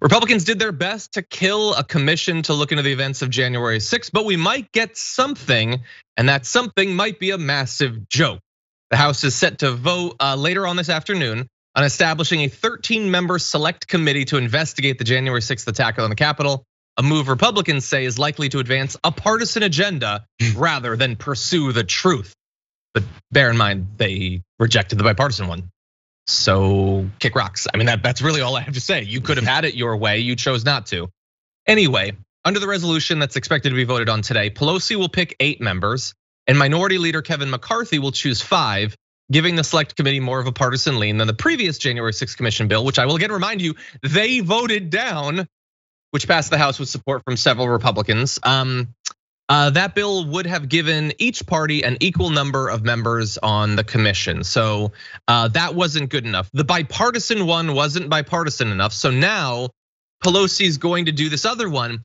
Republicans did their best to kill a commission to look into the events of January 6th, but we might get something, and that something might be a massive joke. The House is set to vote later on this afternoon on establishing a 13-member select committee to investigate the January 6th attack on the Capitol, a move Republicans say is likely to advance a partisan agenda rather than pursue the truth. But bear in mind, they rejected the bipartisan one. So kick rocks. I mean, that's really all I have to say. You could have had it your way, you chose not to. Anyway, under the resolution that's expected to be voted on today, Pelosi will pick 8 members and Minority Leader Kevin McCarthy will choose 5, giving the select committee more of a partisan lean than the previous January 6th commission bill, which I will again remind you, they voted down, which passed the House with support from several Republicans. That bill would have given each party an equal number of members on the commission. So that wasn't good enough. The bipartisan one wasn't bipartisan enough. So now Pelosi's going to do this other one.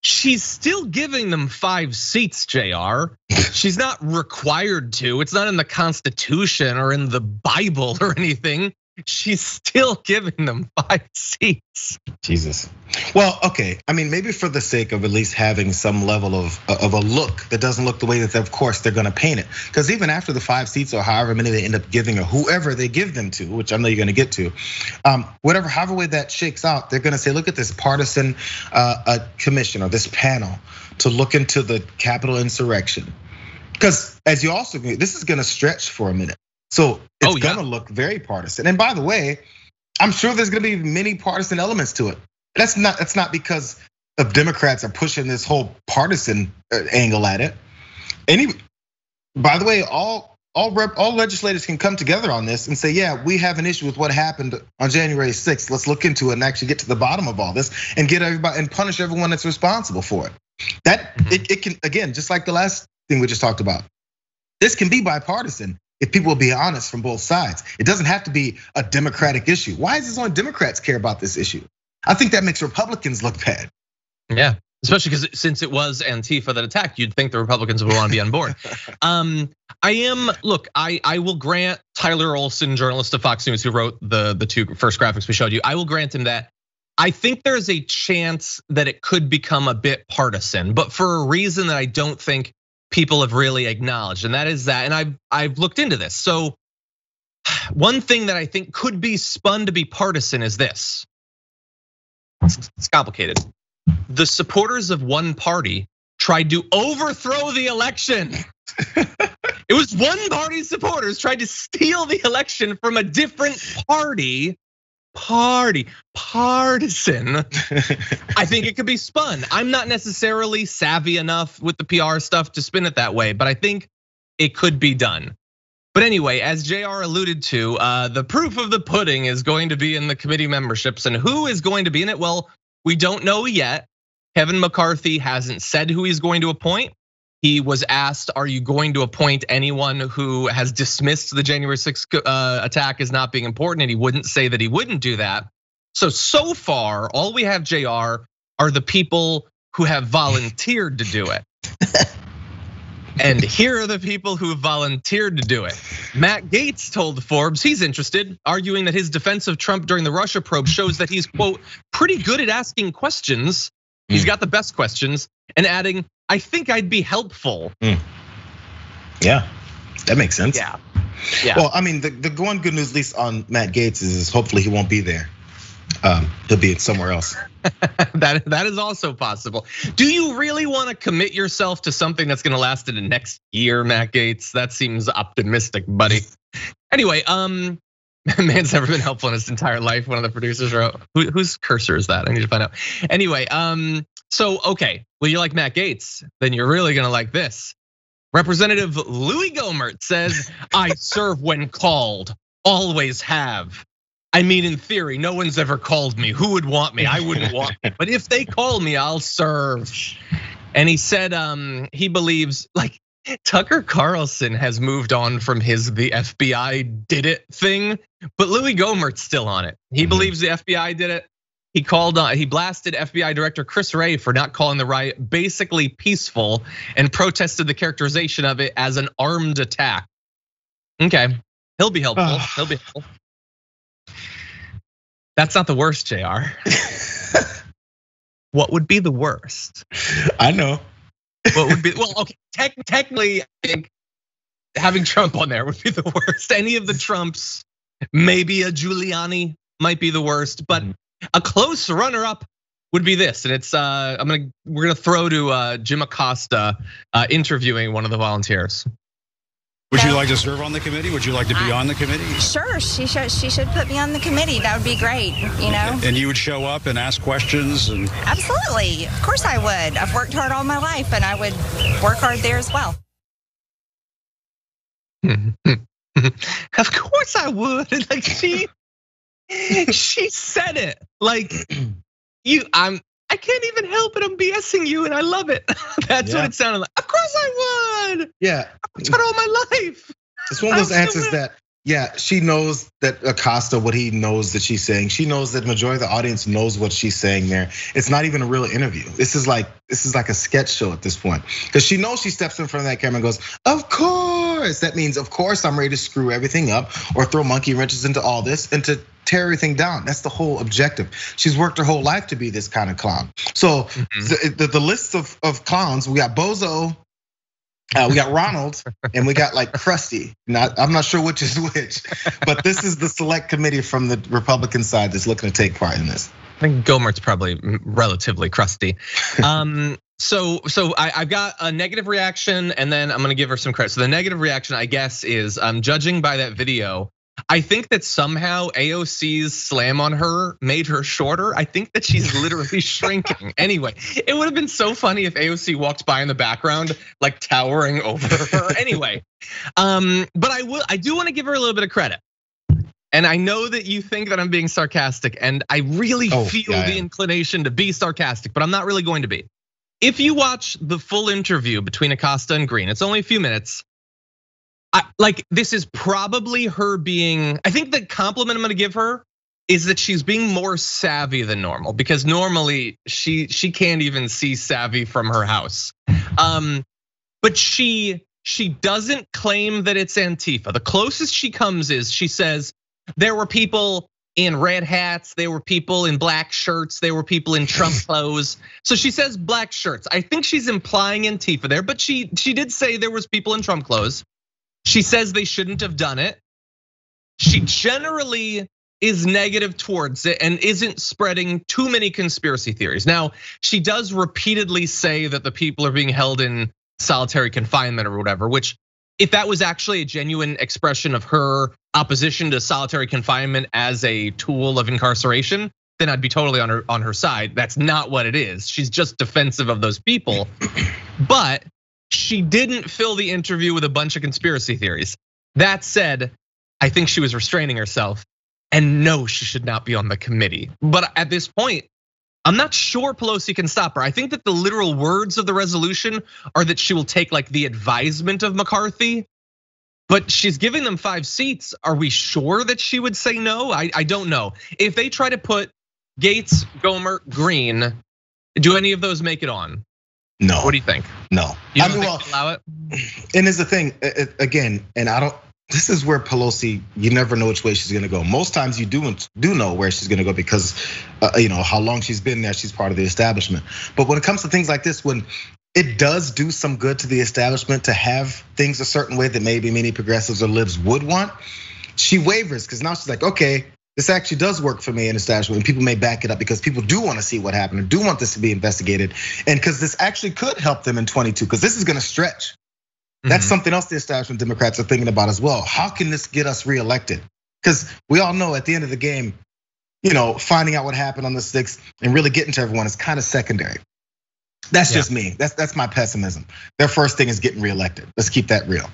She's still giving them 5 seats, JR. She's not required to. It's not in the Constitution or in the Bible or anything. She's still giving them 5 seats. Jesus. Well, okay. I mean, maybe for the sake of at least having some level of a look that doesn't look the way that, of course, they're going to paint it. Because even after the 5 seats or however many they end up giving or whoever they give them to, which I know you're going to get to, however way that shakes out, they're going to say, look at this partisan commission or this panel to look into the Capitol insurrection. Because as you also, this is going to stretch for a minute. So it's gonna look very partisan. And by the way, I'm sure there's gonna be many partisan elements to it. That's not because the Democrats are pushing this whole partisan angle at it. By the way, all legislators can come together on this and say, yeah, we have an issue with what happened on January 6th. Let's look into it and actually get to the bottom of all this and get everybody and punish everyone that's responsible for it. It can, again, just like the last thing we just talked about. This can be bipartisan if people will be honest from both sides. It doesn't have to be a Democratic issue. Why is this only Democrats care about this issue? I think that makes Republicans look bad. Yeah, especially because since it was Antifa that attacked, you'd think the Republicans would want to be on board. I will grant Tyler Olson, journalist of Fox News, who wrote the 2 first graphics we showed you, I will grant him that. I think there's a chance that it could become a bit partisan, but for a reason that I don't think people have really acknowledged, and that is that, and I've looked into this. So one thing that I think could be spun to be partisan is this. It's complicated. The supporters of one party tried to overthrow the election. It was one party's supporters tried to steal the election from a different party. Partisan. I think it could be spun. I'm not necessarily savvy enough with the PR stuff to spin it that way, but I think it could be done. But anyway, as JR alluded to, the proof of the pudding is going to be in the committee memberships, and who is going to be in it? Well, we don't know yet. Kevin McCarthy hasn't said who he's going to appoint. He was asked, are you going to appoint anyone who has dismissed the January 6th attack as not being important? And he wouldn't say that he wouldn't do that. So far, all we have, JR, are the people who have volunteered to do it. And here are the people who have volunteered to do it. Matt Gaetz told Forbes he's interested, arguing that his defense of Trump during the Russia probe shows that he's, quote, pretty good at asking questions. He's got the best questions, and adding, I think I'd be helpful. Yeah, that makes sense. Yeah. Well, I mean, the one good news, at least on Matt Gaetz, is hopefully he won't be there. He'll be somewhere else. That is also possible. Do you really want to commit yourself to something that's going to last in the next year, Matt Gaetz? That seems optimistic, buddy. Anyway, man's never been helpful in his entire life. One of the producers wrote. Whose cursor is that? I need to find out. Anyway, so okay, well, you like Matt Gaetz, then you're really gonna like this. Representative Louis Gohmert says, I serve when called, always have. I mean, in theory, no one's ever called me. Who would want me? I wouldn't want me. But if they call me, I'll serve. And he said he believes, like, Tucker Carlson has moved on from the FBI did it thing, but Louis Gohmert's still on it. He believes the FBI did it. He blasted FBI Director Chris Wray for not calling the riot basically peaceful and protested the characterization of it as an armed attack. Okay, he'll be helpful. He'll be helpful. That's not the worst, JR. what would be the worst? I know. What would be, well, okay, technically, I think having Trump on there would be the worst. Any of the Trumps, maybe a Giuliani might be the worst, but a close runner-up would be this. And it's, we're gonna throw to Jim Acosta interviewing one of the volunteers. Would you like to serve on the committee? Would you like to be on the committee? Sure, she should put me on the committee. That would be great, you know? And you would show up and ask questions? And Absolutely, of course I would. I've worked hard all my life and I would work hard there as well. Of course I would. Like she said it. Like I can't even help it. I'm BSing you, and I love it. That's what it sounded like. Of course I would. Yeah, I've done all my life. It's one of those answers that, yeah, she knows that Acosta, what he knows that she's saying. She knows that the majority of the audience knows what she's saying there. It's not even a real interview. This is like a sketch show at this point. Because she knows she steps in front of that camera and goes, of course. That means, of course, I'm ready to screw everything up or throw monkey wrenches into all this and to tear everything down. That's the whole objective. She's worked her whole life to be this kind of clown. So the list of clowns, we got Bozo, we got Ronald, and we got like Krusty. I'm not sure which is which, but this is the select committee from the Republican side that's looking to take part in this. I think Gohmert's probably relatively crusty. So I've got a negative reaction, and then I'm gonna give her some credit. So the negative reaction, I guess, is judging by that video, I think that somehow AOC's slam on her made her shorter. I think that she's literally shrinking. Anyway, it would have been so funny if AOC walked by in the background, like towering over her. Anyway, but I do want to give her a little bit of credit. And I know that you think that I'm being sarcastic, and I really feel the inclination to be sarcastic, but I'm not really going to be. If you watch the full interview between Acosta and Greene, it's only a few minutes. This is probably her being, I think the compliment I'm gonna give her is that she's being more savvy than normal, because normally she can't even see savvy from her house. But she doesn't claim that it's Antifa. The closest she comes is she says there were people in red hats, there were people in black shirts, there were people in Trump clothes. So she says black shirts. I think she's implying Antifa there, but she did say there was people in Trump clothes. She says they shouldn't have done it. She generally is negative towards it and isn't spreading too many conspiracy theories. Now, she does repeatedly say that the people are being held in solitary confinement or whatever, which if that was actually a genuine expression of her opposition to solitary confinement as a tool of incarceration, then I'd be totally on her side. That's not what it is. She's just defensive of those people. But she didn't fill the interview with a bunch of conspiracy theories. That said, I think she was restraining herself, and no, she should not be on the committee. But at this point, I'm not sure Pelosi can stop her. I think that the literal words of the resolution are that she will take like the advisement of McCarthy, but she's giving them 5 seats. Are we sure that she would say no? I don't know. If they try to put Gaetz, Gohmert, Greene, do any of those make it on? No. What do you think? No. You don't think they'll allow it? And there's the thing, again, and this is where Pelosi, you never know which way she's gonna go. Most times you do know where she's gonna go because how long she's been there, she's part of the establishment. But when it comes to things like this, when it does do some good to the establishment to have things a certain way that maybe many progressives or libs would want, she wavers because now she's like, okay, this actually does work for me in establishment, and people may back it up because people do want to see what happened and do want this to be investigated, and because this actually could help them in 22, because this is going to stretch. That's something else the establishment Democrats are thinking about as well. How can this get us reelected? Because we all know at the end of the game, finding out what happened on the 6th and really getting to everyone is kind of secondary. That's just me. That's my pessimism. Their first thing is getting reelected. Let's keep that real.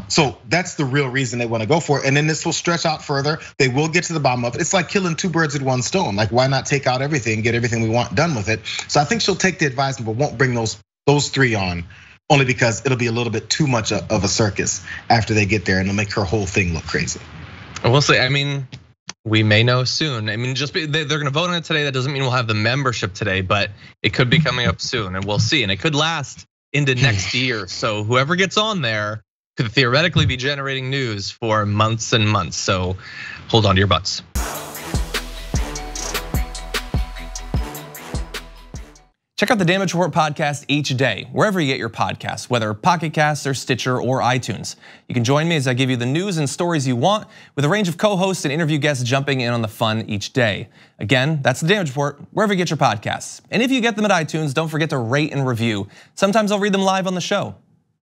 So that's the real reason they want to go for it. And then this will stretch out further. They will get to the bottom of it. It's like killing 2 birds with 1 stone. Like, why not take out everything, get everything we want done with it? So I think she'll take the advisement, but won't bring those 3 on, only because it'll be a little bit too much of a circus after they get there, and it'll make her whole thing look crazy. We'll see. I mean, we may know soon. I mean, they're gonna vote on it today. That doesn't mean we'll have the membership today, but it could be coming up soon, and we'll see. And it could last into next year. So whoever gets on there could theoretically be generating news for months and months. So hold on to your butts. Check out the Damage Report podcast each day, wherever you get your podcasts, whether Pocket Casts or Stitcher or iTunes. You can join me as I give you the news and stories you want, with a range of co-hosts and interview guests jumping in on the fun each day. Again, that's the Damage Report, wherever you get your podcasts. And if you get them at iTunes, don't forget to rate and review. Sometimes I'll read them live on the show.